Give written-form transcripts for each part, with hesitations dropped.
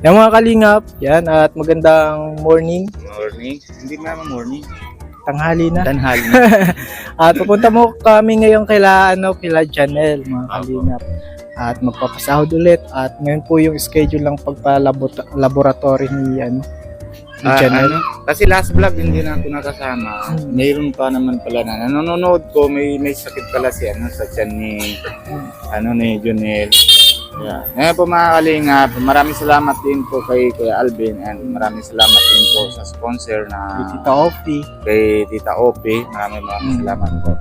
Yan mga kalingap, yan at magandang morning, Morning. Hindi naman morning. tanghali na. Tanghali. At pupunta mo kami ngayon kila Janelle mga kalingap. At magpapasahod ulit at ngayon po yung schedule ng pagpa-laboratory ni Janelle. Kasi last vlog hindi na ako nakasama. Mayroon pa naman pala na nanonood ko, may sakit pala si sa tiyan ni Jonel. Yeah. Ngayon po mga kalingap, maraming salamat din po kay Kuya Alvin and maraming salamat din po sa sponsor na kay Tita Opi. Maraming salamat po.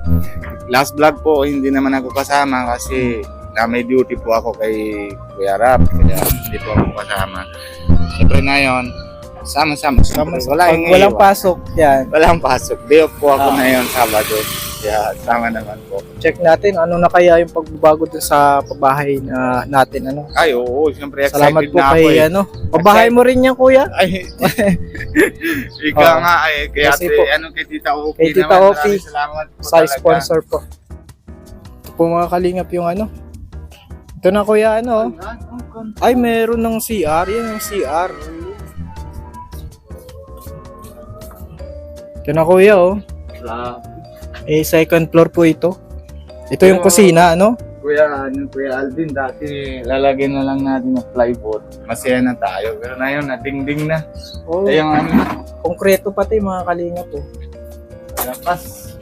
Last vlog po hindi naman ako kasama kasi na may duty po ako kay Kuya Rap, kaya hindi po ako kasama. Siyempre na yun, sama-sama. Walang pasok yan. Walang pasok. Day off po ako na yun, Sabado. Kaya sama naman po. Check natin ano na kaya yung pagbabago dun sa pabahay natin Ay, oo, siyempre excited Salamat po na ako kay pabahay mo rin yan kuya. Ay, ikaw nga kaya Kasi po, kay Tita Opi kay Tita naman, Opi, maraming salamat po sa talaga. sponsor po. Ito po mga kalingap yung Ito na kuya Ay meron ng CR, yan yung CR. Ito na kuya second floor po ito. Ito yung kusina Kuya Alvin, dati lalagyan na lang natin ng plywood. Masaya na tayo. Pero na yun, natingding na. Oh, Yung konkreto pati mga kalingap po. lapas.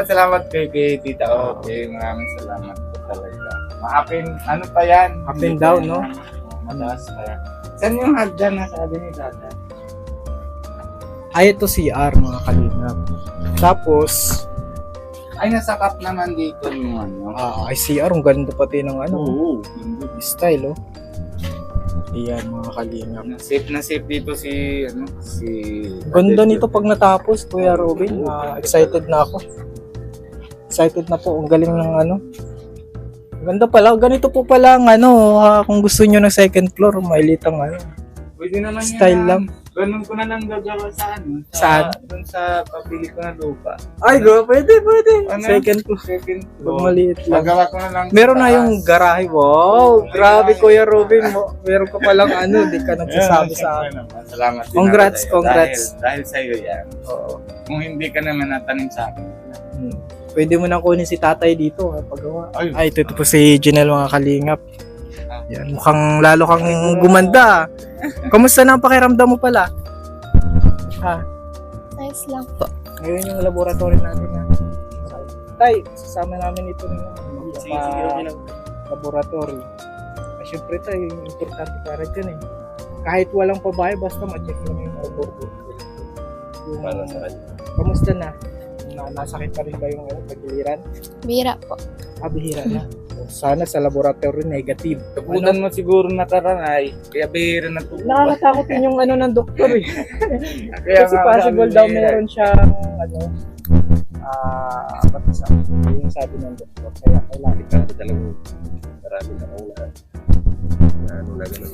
Salamat kay Tita Opi. Maraming salamat po talaga. Pa yan? Up and down, no? Mataas pa yan. Saan yung hagdan na sabi ni Tata? Ay, ito CR mga kalingap. Tapos, Ay, nasa cup naman dito yung ay CR, ang ganda pati ng Oo. style, Ayan mga kalingap. Na safe dito si Ganda nito pag natapos, Kuya Robin. Excited na ako. Excited na po. Ang galing ng Ganda pala. Ganito po pala ang kung gusto nyo ng second floor, mailitang Pwede naman style lang. Ganun ko na lang gagawa sa Saan? Doon sa pabili ko na lupa. Ay, pwede. Second floor. Pag maliit lang. Gagawa ko na lang. Meron na yung garahe. Wow! Grabe, Kuya Robin. Meron ka palang di ka nagsasabi sa akin. Salamat din. Congrats. Dahil sa iyo yan. Oo. Kung hindi ka naman natanim sa akin. Pwede mo nang kunin si tatay dito paggawa. Ay. Ay, ito po si Janelle mga kalingap. Yan, mukhang lalo kang gumanda. Kamusta na ang pakiramdam mo pala? Nice lang po. Ngayon yung laboratory natin Tay, sasama namin ito laboratory. Siyempre tayo, yung importante para dyan Kahit walang pabahay, basta ma-check mo yung laboratory. Para sa kanya. Kamusta na? Nasakit pa rin ba yung pagiliran? Bira po. Bihira na. Sana sa laboratory negative. Tapunan mo siguro nataranay, kaya bihira na ito. Nakakatakot yun yung ng doktor Kaya Kasi possible daw meron siyang batasang. Yung sabi ng doktor. Kaya kailangan Kasi talagang marami na akong na gano'n.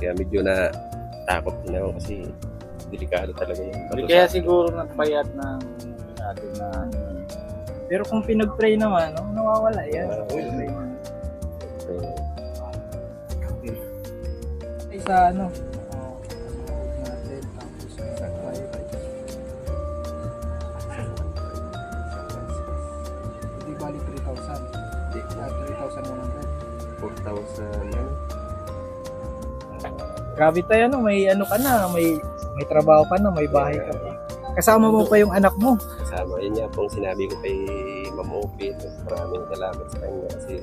Kaya medyo na takot din ako kasi delikado talaga yung bato Kaya sa- siguro napayat na natin na Pero kung pinag-pray naman, nawawala yan. Okay. Ay, sa natin, tapos sa hindi bali 3,000. Hindi, 3,100. 4,000 Grabe tayo, may ka na, may trabaho ka na, may bahay ka pa. Kasama mo pa yung anak mo. kasama. Yun nga pong sinabi ko kay Ma'am Opi. Maraming salamat sa kanya kasi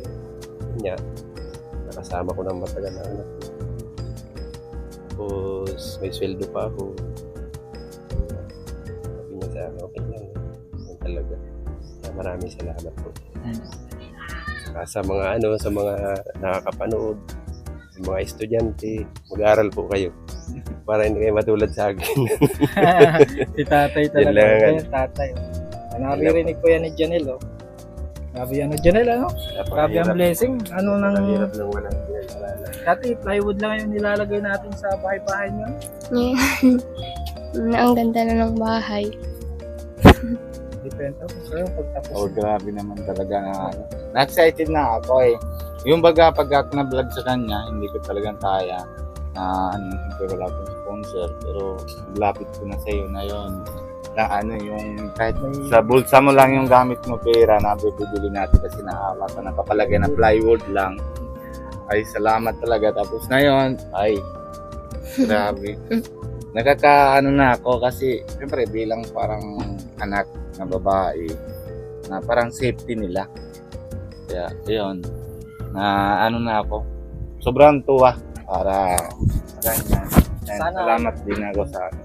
yun nga, nakasama ko ng matagal na anak ko. Tapos may sweldo pa ako. Sabi niya sa akin, okay lang. Yan talaga. Kaya maraming salamat po. Saka sa mga sa mga nakakapanood, sa mga estudyante, mag-aaral po kayo. Para hindi kayo matulad sa akin. Si tatay Yun talaga. lang. Yan, tatay. Naririnig ko yan ni Janelle, Grabe Janelle, Grabe ang blessing. Hirap lang walang pinag-aralan. Dati, plywood lang yung nilalagay natin sa bahay-bahay niyo. Ang ganda na ng bahay. Depende ako sa'yo pagtapos. grabe naman talaga na excited na ako Yung baga, pag ako na-vlog sa kanya, hindi ko talagang kaya. Siyempre wala akong sponsor. Pero lapit ko na sa'yo na yun. Na yung kahit sa bulsa mo lang yung gamit mo pera na bibili natin kasi naawa ka napapalagay na plywood lang. Ay, salamat talaga. Tapos na yun, ay, grabe. Nakakaano na ako kasi siyempre bilang parang anak na babae na parang safety nila. Kaya, yun. Na ano na ako. Sobrang tuwa para ganyan. Sana- Salamat din ako sa ano.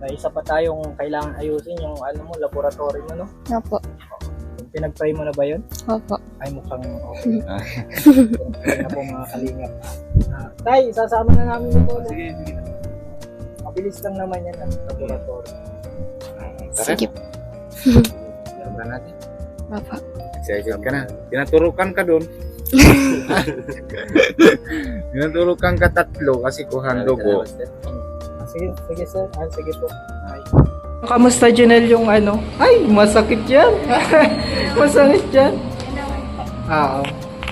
May isa pa tayong kailangan ayusin yung laboratory mo, no? Opo. Pinag-try mo na ba yun? Opo. Ay, mukhang okay. Kaya na po mga kalingap. Tay, sasama na namin ito. Sige, sige. Mabilis lang naman yan ang laboratory. Sige. Tara natin. Opo. Excited ka na. Tinaturukan ka doon. Tinaturukan ka 3 kasi kuhan dugo. Sige, sige sir. Sige po. Kamusta Janelle yung Ay, masakit yan. Masakit yan. Oo.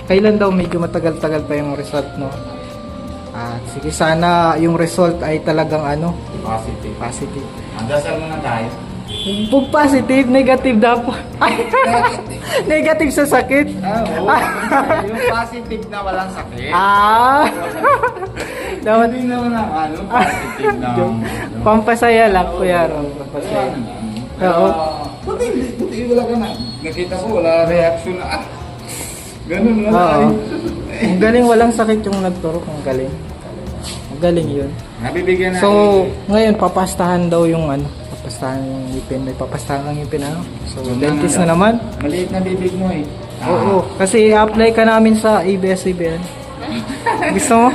Kailan daw medyo matagal-tagal pa yung result, no? Sige, sana yung result ay talagang Positive. positive. Ang dasal mo na tayo. Pag positive, negative dapat. Negative sa sakit. Yung positive na walang sakit. Dapat Hindi naman ang positive na. pampasaya lang, Kuya Ron. Pampasaya. Oo. Buti wala ka na. Nakita ko wala reaction na. Ganun na. Oo. Ang galing, walang sakit yung nagturo. Ang galing. Ang galing yun. Nabibigyan na. So, ngayon, papastahan daw yung papastahan yung ngipin. May papastahan ng ngipin, So, dentist na naman. Maliit na bibig mo eh. Oo. Kasi apply ka namin sa ABS-CBN. Gusto mo?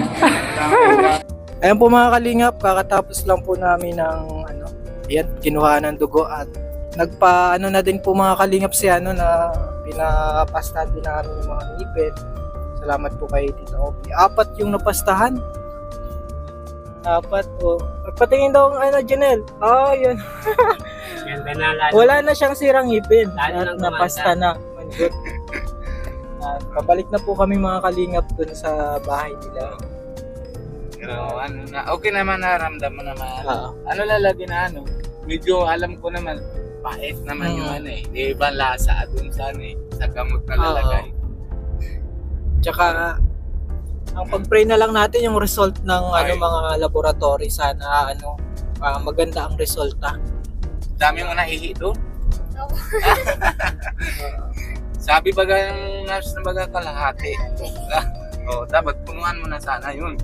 Ayan po mga kalingap, kakatapos lang po namin ng ayan, kinuha ng dugo at na din po mga kalingap si na pinapastahan din namin yung mga ngipin. Salamat po kay Tita Opi. 4 yung napastahan. 4 po. Magpatingin daw ang Janelle. Yan. Wala na siyang sirang ngipin. At napasta na. Mangot. Pabalik na po kami mga kalingap dun sa bahay nila. Pero okay naman naramdaman naman. Oo. Lalagyan na medyo alam ko naman pait naman yung Di ba lasa dun sa sa gamot na lalagay. Tsaka ang pag-pray na lang natin yung result ng mga laboratory, sana maganda ang resulta. Dami mo nahihi doon. Sabi baga ng nurse na baga kalahati. Dapat punuan mo na sana yun.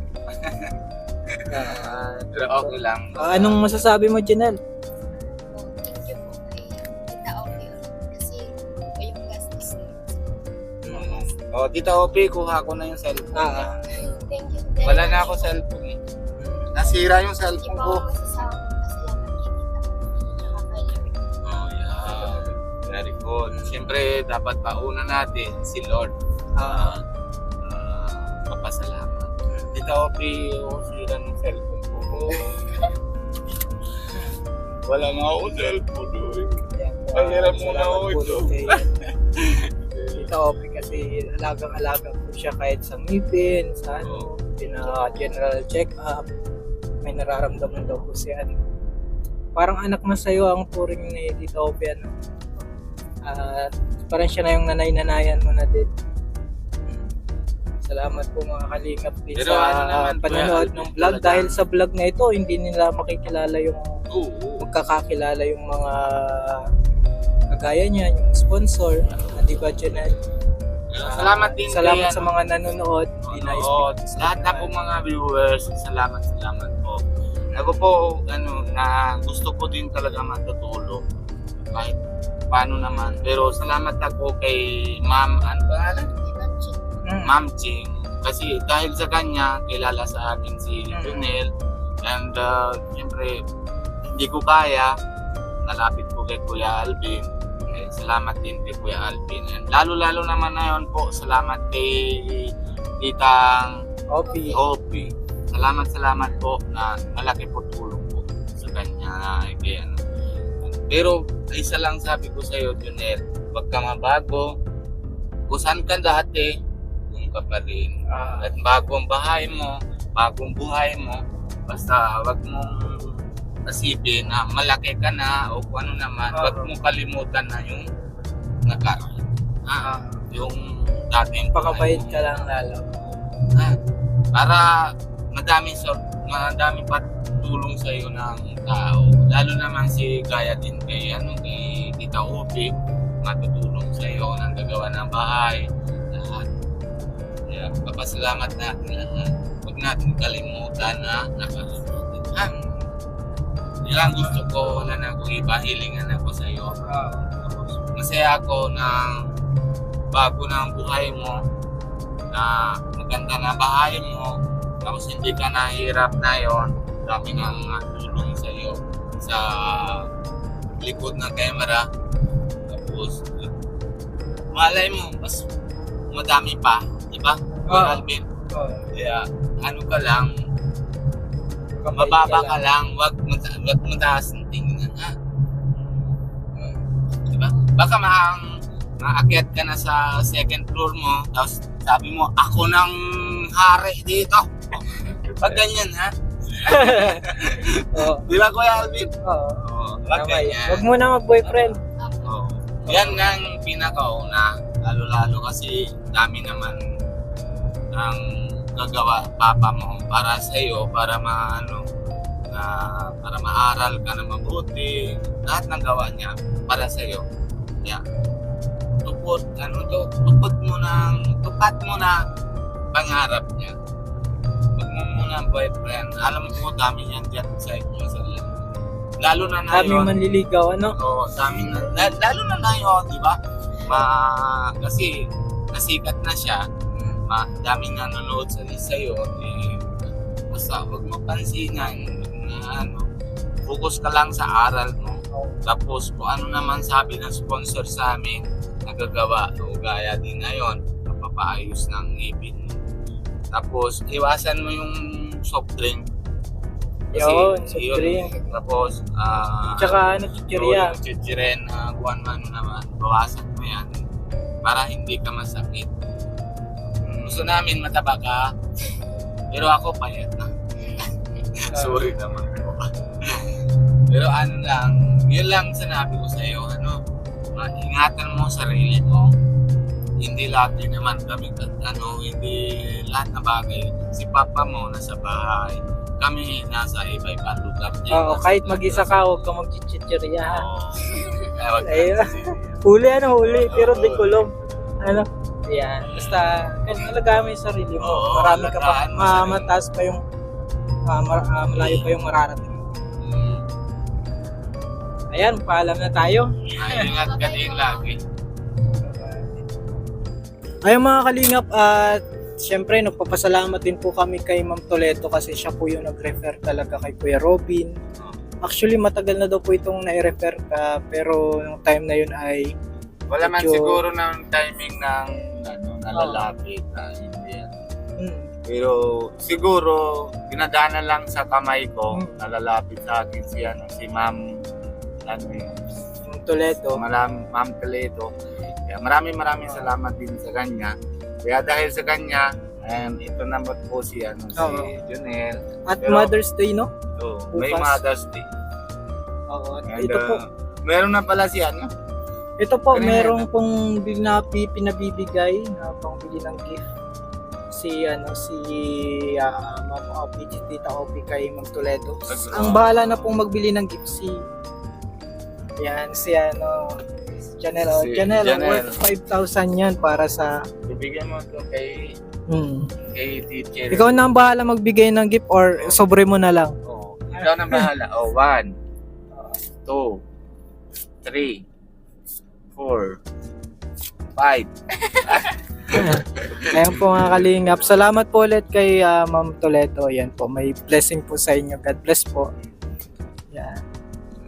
Pero okay lang. Anong masasabi mo, Janelle? Thank you po kay Tita Opi. Kasi yung gastos na. Tita Opi, kuha ko na yung cellphone. Thank you. Wala na ako cellphone eh. Nasira yung Hindi cellphone po ko. ako masasama. Pasalamat kay Tita Opi. Tsaka kay Lord. Yeah. Very good. Siyempre, dapat pauna natin si Lord. Papasalamat. Tita Opi, sira ng cellphone ko. Wala nga ako cellphone. Mahirap muna ako ito. Tita Opi kasi alagang-alaga po siya kahit sa ngipin, sa general check-up. May nararamdaman daw po siya. Parang anak na sa'yo ang turing ni Tita Opi. Parang siya na yung nanay-nanayan mo na din. Salamat po mga kalingap din Pero sa panonood ng vlog. Dahil sa vlog na ito, hindi nila makikilala yung magkakakilala yung mga kagaya niya, yung sponsor, di ba Janelle? Salamat din Salamat kay, sa mga nanonood. lahat na po mga viewers, salamat po. Ako po, na gusto ko din talaga matutulong. Kahit paano naman. Pero salamat ako kay Ma'am, Ma'am Ching. Kasi dahil sa kanya, kilala sa akin si Junel. And siyempre, hindi ko kaya. Nalapit ko kay Kuya Alvin. Salamat din kay Kuya Alvin. And lalo-lalo naman na yun po, salamat kay Titang Opi. Salamat po na malaki po tulong po sa kanya. Pero isa lang sabi ko sa iyo, Junel, huwag ka mabago. Kung saan ka dati, kung ka pa rin. At bagong bahay mo, bagong buhay mo, basta wag mong isipin na malaki ka na o kung ano naman, wag mong kalimutan na yung nakaraan. Yung dating Pakabait buhay mo. ka lang lalo. Para madami pa tulong sa iyo ng tao. Lalo naman si gaya din kay Tita Upi, matutulong sa iyo ng gagawa ng bahay. Lahat. Kaya papasalamat natin lahat. Huwag natin kalimutan na nakaraan. Yan ang gusto ko na iba, hilingan ako sa iyo. Masaya ako na bago ng buhay mo, na maganda na bahay mo, tapos hindi ka nahirap na yon. Dami ng tulong sa iyo sa likod ng camera. Tapos malay mo, mas madami pa, di ba? Alvin. Kaya ano ka lang, mababa ka lang, wag mataas ang tingin na. Diba? Baka maakyat ka na sa second floor mo, tapos sabi mo, ako nang hari dito. Pag ganyan, ha? Di ba, Kuya Alvin? Pag ganyan. Huwag mo na mag-boyfriend. Yan nga ang pinakauna, lalo-lalo kasi dami naman ang gagawa papa mo para sa iyo, para para maaral ka na mabuti. Lahat ng gawa niya para sa iyo. Yeah. Tupat mo na pangarap niya. Huwag mo muna ang boyfriend. Alam mo, dami yan dyan sa inyo sa lalo na na Kami manliligaw, ano? Oo, sa amin lalo na ngayon, di ba? Kasi nasikat na siya, daming nanonood sa iyo, basta huwag mapansinan, focus ka lang sa aral mo. Tapos kung ano naman sabi ng sponsor sa amin, nagagawa o gaya din ngayon, napapaayos ng ngipin mo. Tapos iwasan mo yung soft drink. Yun, soft drink. Tapos Tsaka chichirya. Chichirya na kung ano naman, bawasan mo yan para hindi ka masakit. Gusto namin mataba ka, pero ako payat na. Sorry naman po. Pero yun lang sinabi ko sa iyo, ingatan mo sarili mo. Hindi lahat din naman kami, hindi lahat na bagay. Si papa mo nasa bahay, kami nasa iba-ibang lugar. Oo, kahit mag-isa ka, huwag ka mag-chichirya. Ayun. Huli, pero di kulong. Yan. Basta, alagaan mo yung sarili mo. Oo, Marami ka pa, alagaan mo sarili mo. mataas pa yung, malayo pa yung mararating. Ayan, paalam na tayo. Ingat ka din lagi. Ayun mga kalingap, at syempre nagpapasalamat din po kami kay Ma'am Toledo kasi siya po yung nag-refer talaga kay Kuya Robin. Actually matagal na daw po itong nai-refer ka, pero yung time na yun ay Wala man medyo- siguro ng timing ng nalalapit na hindi. Pero siguro dinadana lang sa kamay ko, nalalapit sa akin si Ma'am Ma'am Toledo. Ma'am Toledo. Kaya maraming salamat din sa kanya. Kaya dahil sa kanya, ito naman po si Jonel. At Pero- Mother's Day, no? May Bukas. Mother's Day. Oo. At And, ito po, meron na pala si ito po, Kanina merong pong pinabibigay na pangbili ng gift. Ma'am Opi, Tita Opi kay Ma'am Toledo. Ang bahala na pong magbili ng gift si Janelle. Si Janelle, Janelle. worth 5,000 yan para sa... Ibigyan mo ito kay teacher. Ikaw na ang bahala magbigay ng gift or sobre mo na lang. Ikaw na bahala. 1, 2, 3, 4, 5. Ayan po mga kalingap. Salamat po ulit kay Ma'am Toledo. Yan po, may blessing po sa inyo. God bless po. Yan.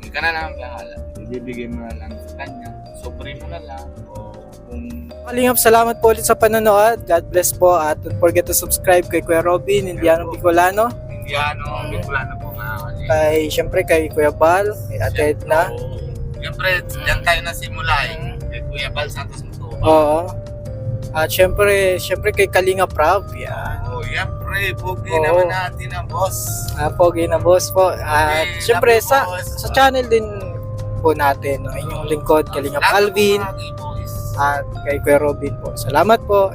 Ikaw na lang bahala. Ibibigay mo na lang sa kanya. Sobre mo na lang. O kung Kalingap, salamat po ulit sa panonood. God bless po. At don't forget to subscribe kay Kuya Robin, Indiano Bicolano. Bicolano po mga kalingap. Siyempre kay Kuya Bal, kay Ate Edna. Siyempre, dyan tayo nasimula kay Kuya Bal Santos Mutuwa. Oo. At syempre kay Kalinga Prab, yan. Oh, yan pre, bugi Oo. naman natin ang boss. Pogi na boss po. At Okay, syempre love you, sa boss. channel din po natin, no, inyong lingkod, Kalingap Lahat ng Alvin, mga boys. at kay Kuya Robin po. Salamat po.